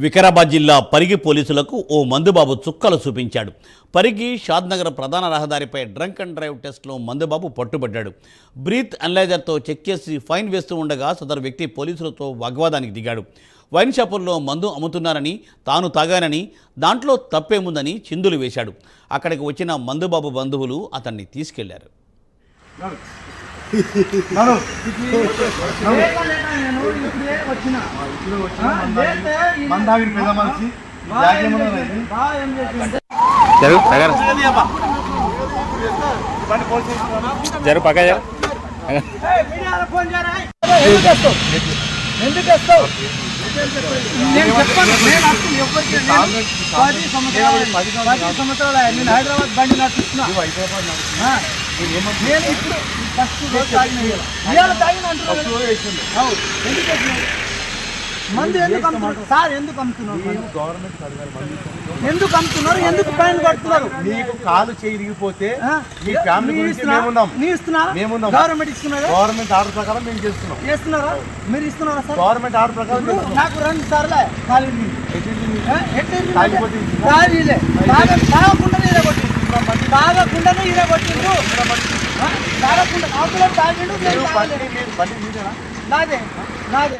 వికారాబాద్ జిల్లా పరిగి పోలీసులకు ఓ మందుబాబు చుక్కలు చూపించాడు. పరిగి షాద్నగర్ ప్రధాన రహదారిపై డ్రంక్ అండ్ డ్రైవ్ టెస్ట్లో మందుబాబు పట్టుబడ్డాడు. బ్రీత్ అనలైజర్తో చెక్ చేసి ఫైన్ వేస్తూ ఉండగా సదరు వ్యక్తి పోలీసులతో వాగ్వాదానికి దిగాడు. వైన్ షాపుల్లో మందు అమ్ముతున్నారని, తాను తాగానని, దాంట్లో తప్పేముందని చిందులు వేశాడు. అక్కడికి వచ్చిన మందుబాబు బంధువులు అతన్ని తీసుకెళ్లారు. జరు పక్క ఎందుకు వస్తావు? నేను చెప్పాను, నేను అసలు ఎవరికి 10 సంవత్సరాలు నేను హైదరాబాద్ బండి నడుస్తున్నా. నేను ఇప్పుడు ఫస్ట్ రోజు తాగిన ఇవాళ తాగిన అంటున్నాను. మందు ఎందుకు అమ్ముతున్నారు సార్? ఎందుకు అమ్ముతున్నారు? ఎందుకు అమ్ముతున్నారు? ఎందుకు ఫైన్ కడుతున్నారు? నీకు కాలు చేయరిగిపోతే మీ ఫ్యామిలీ గురించి గవర్నమెంట్ ఇస్తున్నారు. గవర్నమెంట్ ఆర్డర్ ప్రకారం మేము చేస్తున్నారా? మీరు ఇస్తున్నారా సార్? గవర్నమెంట్ ఆర్డర్ ప్రకారం నాకు 2 సార్లు తాగకుండా తాగకుండానే ఇరగొట్టిండు. తాగకుండా అవతల తాగిండు. నాదే నాదే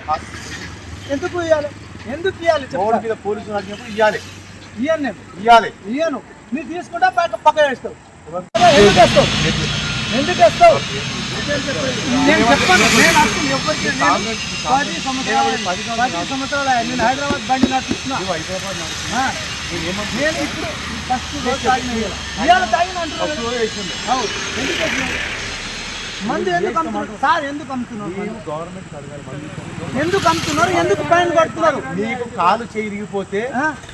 ఎందుకు ఇవ్వాలి? ఎందుకు ఇవ్వాలి? మీద పోలీసులు అడిగినప్పుడు ఇవ్వాలి. ఇయ్యను. మీరు తీసుకుంటా పక్క వేస్తావు. ఎందుకు వేస్తావు? ఎందుకు వేస్తావు? నేను చెప్పాను, నేను అసలు ఎవరికి 10 సంవత్సరాలు నేను హైదరాబాద్ బండి నడుస్తున్నా. నేను ఇప్పుడు ఫస్ట్ రోజు తాగిన ఇవాళ తాగిన అంటున్నాను. ఎందుకు మందు ఎందుకు అమ్ముతున్నారు సార్? ఎందుకు అమ్ముతున్నారు? ఎందుకు అమ్ముతున్నారు? ఎందుకు ఫైన్ కడుతున్నారు? నీకు కాలు చేయరిగిపోతే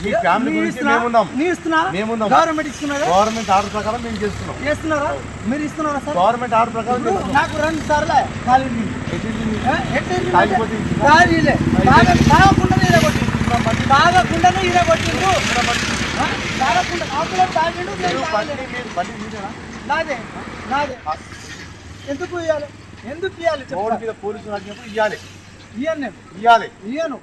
మీ ఫ్యామిలీ గురించి గవర్నమెంట్ ఇస్తున్నారు. గవర్నమెంట్ ఆర్డర్ ప్రకారం మేము చేస్తున్నారా? మీరు ఇస్తున్నారా సార్? గవర్నమెంట్ ఆర్డర్ ప్రకారం నాకు 2 సార్లు తాగకుండా తాగకుండానే ఇరగొట్టిండు. తాగకుండా అవతల తాగిండు. నాదే నాదే ఎందుకు ఇవ్వాలి? ఎందుకు ఇవ్వాలి? మీద పోలీసులు అడిగినప్పుడు ఇవ్వాలి. ఇయ్యను.